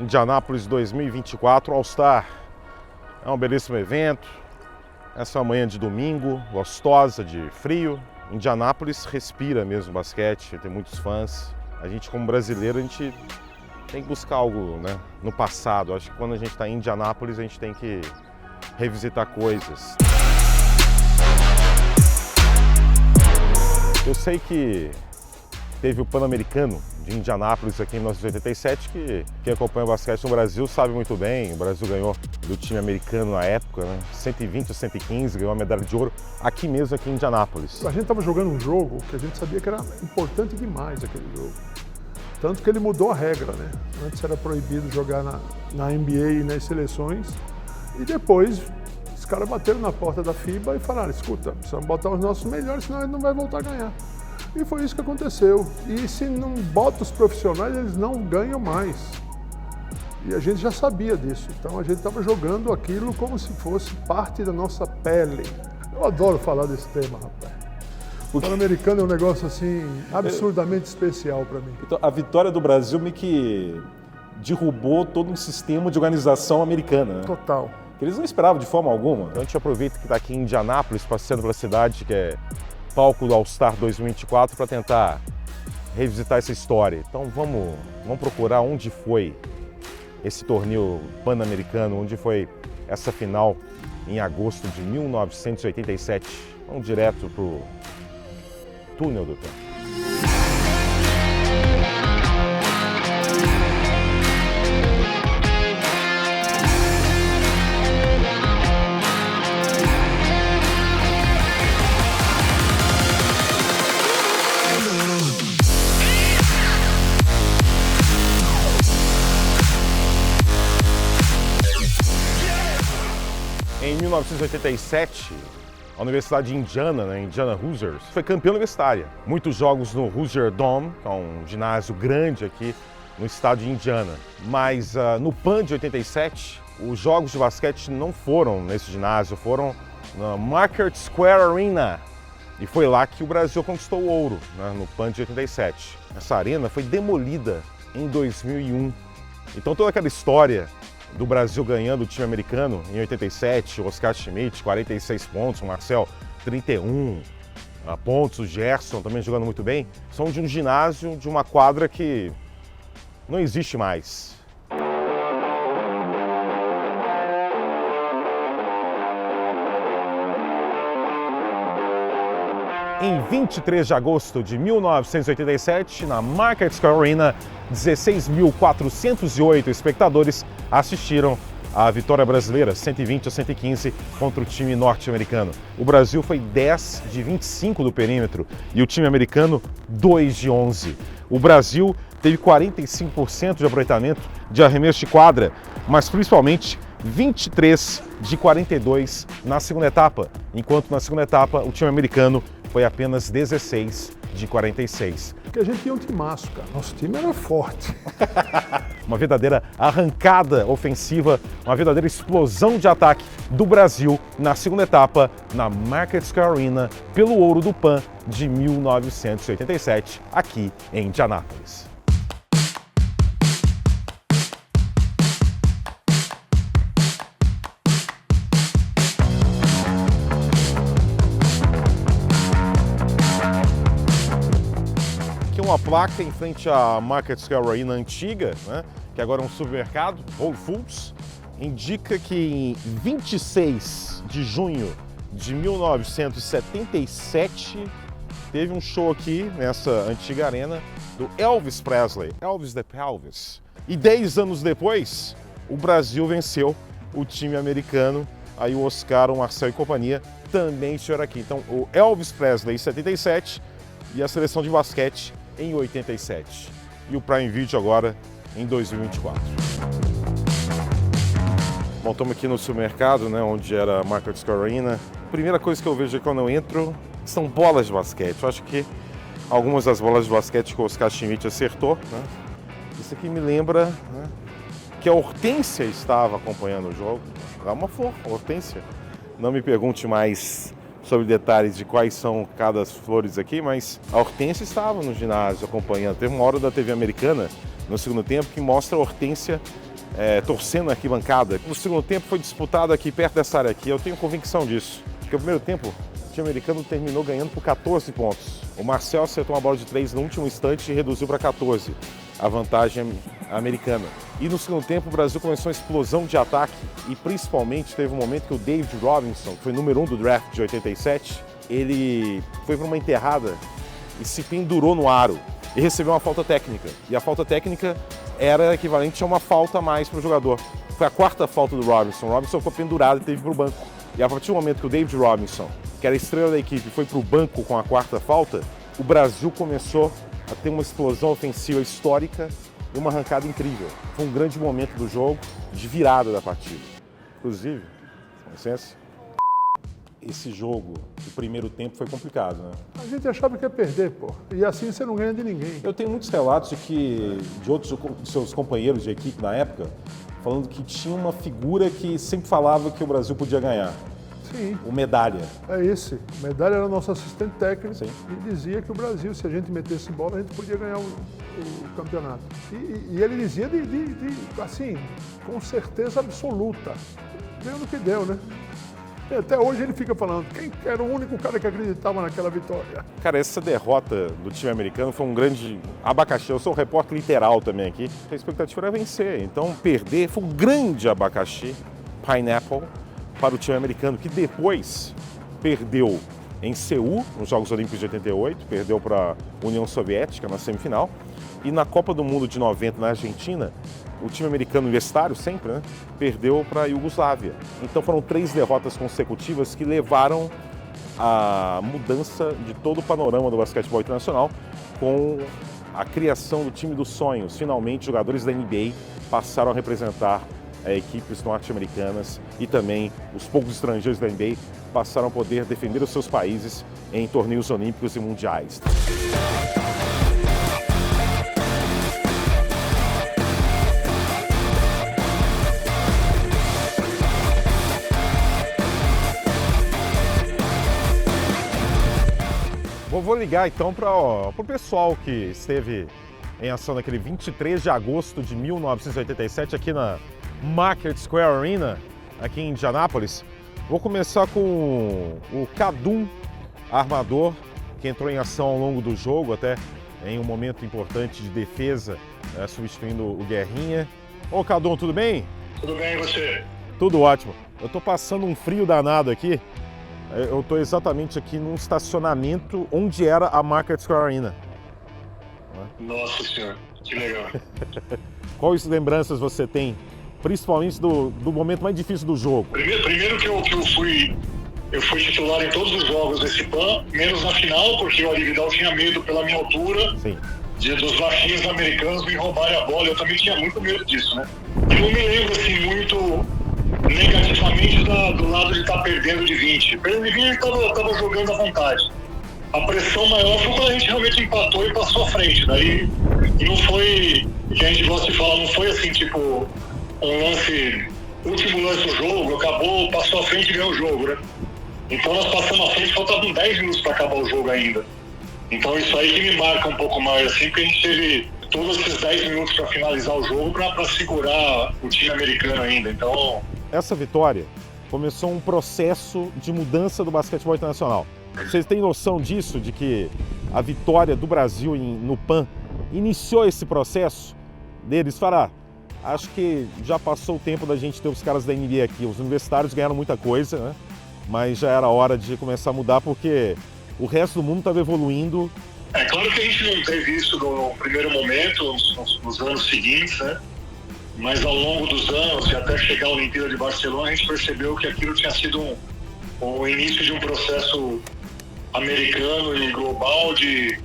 Indianápolis 2024 All-Star. É um belíssimo evento. Essa é uma manhã de domingo, gostosa, de frio. Indianápolis respira mesmo basquete, tem muitos fãs. A gente, como brasileiro, a gente tem que buscar algo, né, no passado. Acho que quando a gente está em Indianápolis, a gente tem que revisitar coisas. Eu sei que teve o Pan-Americano de Indianápolis aqui em 1987, que quem acompanha o basquete no Brasil sabe muito bem. O Brasil ganhou do time americano na época, né? 120 a 115, ganhou a medalha de ouro aqui mesmo, aqui em Indianápolis. A gente estava jogando um jogo que a gente sabia que era importante demais aquele jogo. Tanto que ele mudou a regra, né? Antes era proibido jogar na NBA e nas seleções. E depois os caras bateram na porta da FIBA e falaram: escuta, precisamos botar os nossos melhores, senão a gente não vai voltar a ganhar. E foi isso que aconteceu. E se não bota os profissionais, eles não ganham mais. E a gente já sabia disso. Então a gente estava jogando aquilo como se fosse parte da nossa pele. Eu adoro falar desse tema, rapaz. O Pan-Americano é um negócio assim absurdamente especial para mim. Então, a vitória do Brasil meio que derrubou todo um sistema de organização americana, né? Total. Que eles não esperavam de forma alguma. Então a gente aproveita que está aqui em Indianápolis, passeando pela cidade, que é palco do All-Star 2024, para tentar revisitar essa história. Então vamos procurar onde foi esse torneio pan-americano, onde foi essa final em agosto de 1987. Vamos direto para o túnel do tempo. Em 1987, a Universidade de Indiana, né, Indiana Hoosiers, foi campeã universitária. Muitos jogos no Hoosier Dome, que é um ginásio grande aqui no estado de Indiana. Mas no PAN de 87, os jogos de basquete não foram nesse ginásio, foram na Market Square Arena. E foi lá que o Brasil conquistou o ouro, né, no PAN de 87. Essa arena foi demolida em 2001. Então toda aquela história do Brasil ganhando o time americano em 87, o Oscar Schmidt, 46 pontos, o Marcel, 31 pontos, o Gerson também jogando muito bem, são de um ginásio, de uma quadra que não existe mais. Em 23 de agosto de 1987, na Market Square Arena, 16.408 espectadores assistiram à vitória brasileira, 120 a 115, contra o time norte-americano. O Brasil foi 10 de 25 do perímetro e o time americano 2 de 11. O Brasil teve 45% de aproveitamento de arremesso de quadra, mas principalmente 23 de 42 na segunda etapa, enquanto na segunda etapa o time americano foi apenas 16 de 46. Porque a gente tinha um timaço, cara. Nosso time era forte. Uma verdadeira arrancada ofensiva, uma verdadeira explosão de ataque do Brasil na segunda etapa, na Market Square Arena, pelo ouro do PAN de 1987, aqui em Indianápolis. Uma placa em frente à Market Square Arena antiga, né, que agora é um supermercado, Whole Foods, indica que em 26 de junho de 1977 teve um show aqui nessa antiga arena do Elvis Presley, Elvis the Pelvis. E 10 anos depois, o Brasil venceu o time americano, aí o Oscar, o Marcel e companhia também estiveram aqui. Então o Elvis Presley em 77 e a seleção de basquete em 87. E o Prime Video agora em 2024. Bom, estamos aqui no supermercado, né, onde era a Market Square Arena. A primeira coisa que eu vejo quando eu entro são bolas de basquete. Eu acho que algumas das bolas de basquete que o Oscar Schmidt acertou, né? Isso aqui me lembra, né, que a Hortência estava acompanhando o jogo. Dá uma flor, Hortência. Não me pergunte mais sobre detalhes de quais são cada flores aqui, mas a Hortência estava no ginásio acompanhando. Teve uma hora da TV americana, no segundo tempo, que mostra a Hortência torcendo na arquibancada. No segundo tempo foi disputado aqui perto dessa área aqui, eu tenho convicção disso. Porque o primeiro tempo, o time americano terminou ganhando por 14 pontos. O Marcel acertou uma bola de 3 no último instante e reduziu para 14 a vantagem americana. E no segundo tempo o Brasil começou uma explosão de ataque e principalmente teve um momento que o David Robinson, que foi número 1 do draft de 87, ele foi para uma enterrada e se pendurou no aro e recebeu uma falta técnica. E a falta técnica era equivalente a uma falta a mais para o jogador. Foi a quarta falta do Robinson. O Robinson ficou pendurado e teve para o banco. E a partir do momento que o David Robinson, que era a estrela da equipe, foi para o banco com a quarta falta, o Brasil começou a ter uma explosão ofensiva histórica e uma arrancada incrível. Foi um grande momento do jogo, de virada da partida. Inclusive, com licença, esse jogo, o primeiro tempo foi complicado, né? A gente achava que ia perder, pô. E assim você não ganha de ninguém. Eu tenho muitos relatos de outros seus companheiros de equipe na época, falando que tinha uma figura que sempre falava que o Brasil podia ganhar. Sim. O Medalha. É esse. O Medalha era nosso assistente técnico. Sim. E dizia que o Brasil, se a gente metesse bola, a gente podia ganhar o campeonato. E ele dizia assim, com certeza absoluta. Deu no que deu, né? E até hoje ele fica falando, quem era o único cara que acreditava naquela vitória? Cara, essa derrota do time americano foi um grande abacaxi. Eu sou um repórter literal também aqui. A expectativa era vencer, então perder foi um grande abacaxi, pineapple, para o time americano, que depois perdeu em Seul, nos Jogos Olímpicos de 88, perdeu para a União Soviética na semifinal, e na Copa do Mundo de 90 na Argentina, o time americano universitário, sempre, né, perdeu para a Iugoslávia. Então foram 3 derrotas consecutivas que levaram à mudança de todo o panorama do basquetebol internacional, com a criação do time dos sonhos. Finalmente, jogadores da NBA passaram a representar equipes norte-americanas e também os poucos estrangeiros da NBA passaram a poder defender os seus países em torneios olímpicos e mundiais. Vou ligar então para o pessoal que esteve em ação naquele 23 de agosto de 1987 aqui na Market Square Arena, aqui em Indianápolis. Vou começar com o Kadum, armador, que entrou em ação ao longo do jogo, até em um momento importante de defesa, substituindo o Guerrinha. Ô Kadum, tudo bem? Tudo bem, e você? Tudo ótimo. Eu tô passando um frio danado aqui. Eu tô exatamente aqui num estacionamento onde era a Market Square Arena. Nossa senhora, que legal. Quais lembranças você tem, principalmente do momento mais difícil do jogo? Primeiro que eu fui titular em todos os jogos desse PAN, menos na final, porque o Ali Vidal tinha medo pela minha altura. Sim. Dos baixinhos americanos me roubarem a bola. Eu também tinha muito medo disso, né? Eu não me lembro assim muito negativamente do lado de estar perdendo de 20. Perdendo de 20 ele estava jogando à vontade. A pressão maior foi quando a gente realmente empatou e passou à frente. Daí não foi, que a gente gosta de falar, não foi assim, tipo, um lance, último lance do jogo, acabou, passou à frente e ganhou o jogo, né? Então nós passamos à frente, faltavam 10 minutos para acabar o jogo ainda. Então isso aí que me marca um pouco mais, assim, porque a gente teve todos esses 10 minutos para finalizar o jogo para segurar o time americano ainda. Então, essa vitória começou um processo de mudança do basquetebol internacional. Vocês têm noção disso, de que a vitória do Brasil no PAN iniciou esse processo deles falar, acho que já passou o tempo da gente ter os caras da NBA aqui. Os universitários ganharam muita coisa, né? Mas já era hora de começar a mudar porque o resto do mundo estava evoluindo. É claro que a gente não teve isso no primeiro momento, nos anos seguintes, né? Mas ao longo dos anos, e até chegar à Olimpíada de Barcelona, a gente percebeu que aquilo tinha sido o início de um processo americano e global de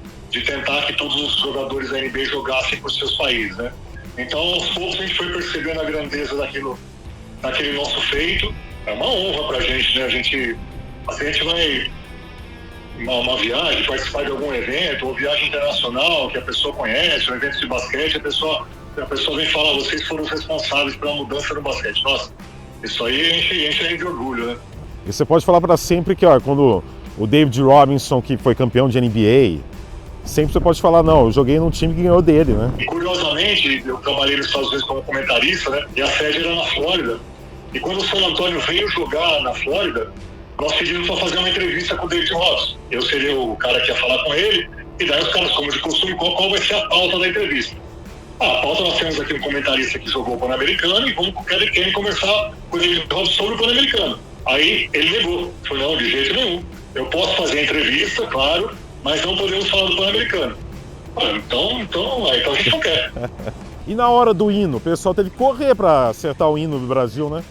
tentar que todos os jogadores da NBA jogassem por seus países, né? Então, aos poucos, a gente foi percebendo a grandeza daquele nosso feito. É uma honra pra gente, né? A gente vai uma viagem, participar de algum evento, ou viagem internacional que a pessoa conhece, um evento de basquete, a pessoa vem falar, vocês foram os responsáveis pela mudança no basquete. Nossa, isso aí enche a gente de orgulho, né? E você pode falar para sempre que, ó, quando o David Robinson, que foi campeão de NBA, sempre você pode falar, não, eu joguei num time que ganhou dele, né? E curiosamente, eu trabalhei nos Estados Unidos como comentarista, né? E a sede era na Flórida. E quando o San Antonio veio jogar na Flórida, nós pedimos para fazer uma entrevista com o David Robson. Eu seria o cara que ia falar com ele, e daí os caras, como de costume, qual vai ser a pauta da entrevista? A pauta, nós temos aqui um comentarista que jogou o Pan-Americano e vamos querer conversar com o David Robson sobre o Pan-Americano. Aí ele negou, falou, não, de jeito nenhum. Eu posso fazer a entrevista, claro, mas não podemos falar do Pan-Americano. Então a gente não quer. E na hora do hino, o pessoal teve que correr para acertar o hino do Brasil, né?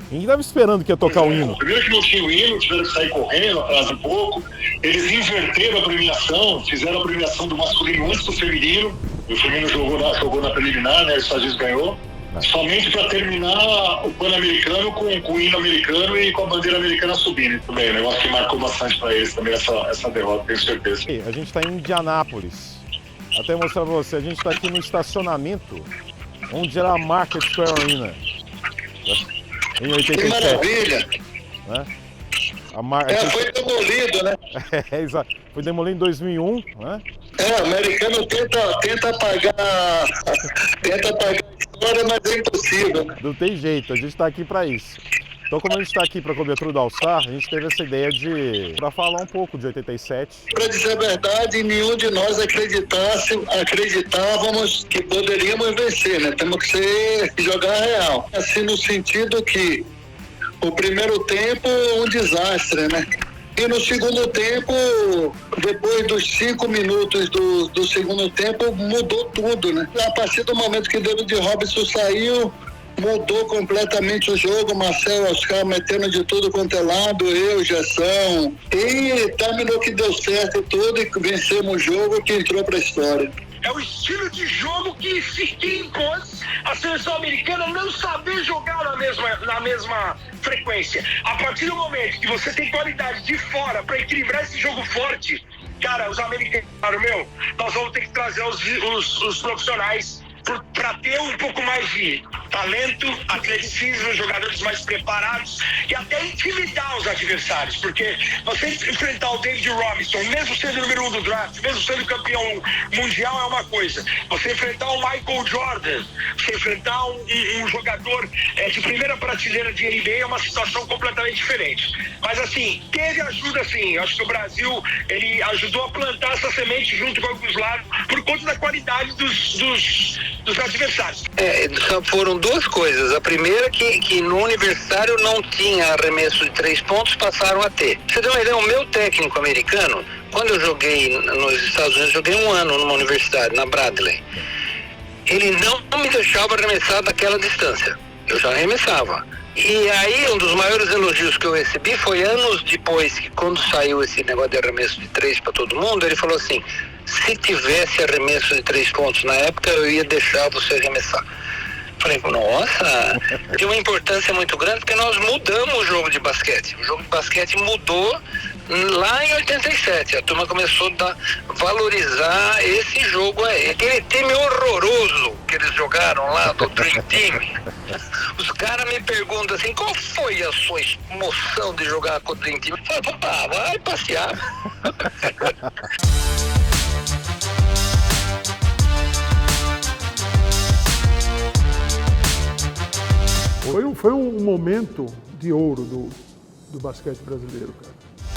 Ninguém estava esperando que ia tocar o hino. Primeiro que não tinha o hino, tiveram que sair correndo atrás um pouco. Eles inverteram a premiação, fizeram a premiação do masculino antes do feminino. O feminino jogou na preliminar, né? Os Estados Unidos ganhou. Somente para terminar o Pan-Americano com o hino americano e com a bandeira americana subindo. Também, um negócio que marcou bastante para eles também essa derrota, tenho certeza. A gente está em Indianápolis. Até mostrar para você, a gente está aqui no estacionamento onde era a Market Square Arena. Em 87. Que maravilha! Né? Foi demolido, né? Exato. Foi demolido em 2001, né? O americano tenta apagar a história, mas é impossível, né? Não tem jeito, a gente está aqui para isso. Então, como a gente está aqui para a cobertura do All-Star, a gente teve essa ideia para falar um pouco de 87. Para dizer a verdade, nenhum de nós acreditávamos que poderíamos vencer, né? Temos que jogar real. Assim, no sentido que o primeiro tempo, um desastre, né? E no segundo tempo, depois dos 5 minutos do segundo tempo, mudou tudo, né? A partir do momento que David Robson saiu, mudou completamente o jogo, Marcel, Oscar metendo de tudo quanto é lado, eu, Gessão, e terminou que deu certo tudo e vencemos o jogo que entrou para a história. É o estilo de jogo que impôs a seleção americana não saber jogar na mesma frequência. A partir do momento que você tem qualidade de fora para equilibrar esse jogo forte, cara, os americanos falaram, nós vamos ter que trazer os profissionais para ter um pouco mais de talento, atleticismo, jogadores mais preparados e até intimidar os adversários, porque você enfrentar o David Robinson, mesmo sendo o número 1 do draft, mesmo sendo campeão mundial, é uma coisa. Você enfrentar o Michael Jordan, você enfrentar um jogador de primeira prateleira de NBA é uma situação completamente diferente. Mas assim, teve ajuda sim. Eu acho que o Brasil, ele ajudou a plantar essa semente junto com alguns lados por conta da qualidade dos adversários. Foram duas coisas. A primeira que no universitário não tinha arremesso de 3 pontos, passaram a ter. Você tem uma ideia, o meu técnico americano, quando eu joguei nos Estados Unidos, joguei 1 ano numa universidade, na Bradley. Ele não me deixava arremessar daquela distância. Eu já arremessava. E aí, um dos maiores elogios que eu recebi foi anos depois, que quando saiu esse negócio de arremesso de 3 para todo mundo, ele falou assim, se tivesse arremesso de 3 pontos na época, eu ia deixar você arremessar. Falei, nossa, tem uma importância muito grande, porque nós mudamos o jogo de basquete. O jogo de basquete mudou lá em 87. A turma começou a valorizar esse jogo aí. Aquele time horroroso que eles jogaram lá do Dream Team. Os caras me perguntam assim, qual foi a sua emoção de jogar com o Dream Team? Eu falei, vai passear. Foi um momento de ouro do basquete brasileiro, cara.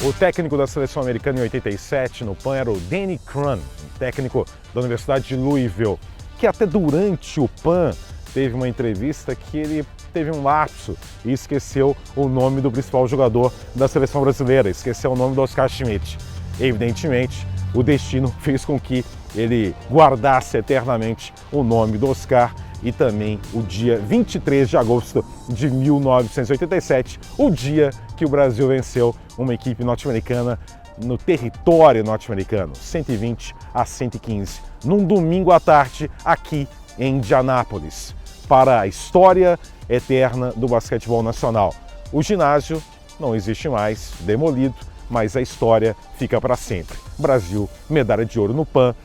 O técnico da seleção americana em 87 no PAN era o Danny Crum, técnico da Universidade de Louisville, que até durante o PAN teve uma entrevista que ele teve um lapso e esqueceu o nome do principal jogador da seleção brasileira, esqueceu o nome do Oscar Schmidt. Evidentemente, o destino fez com que ele guardasse eternamente o nome do Oscar e também o dia 23 de agosto de 1987, o dia que o Brasil venceu uma equipe norte-americana no território norte-americano, 120-115, num domingo à tarde aqui em Indianápolis, para a história eterna do basquetebol nacional. O ginásio não existe mais, demolido, mas a história fica para sempre. Brasil, medalha de ouro no PAN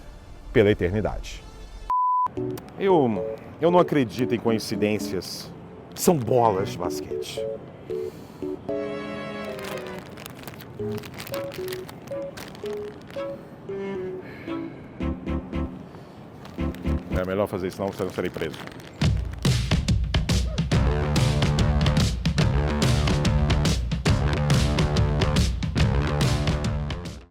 pela eternidade. Eu não acredito em coincidências. São bolas de basquete. É melhor fazer isso, senão você não serei preso.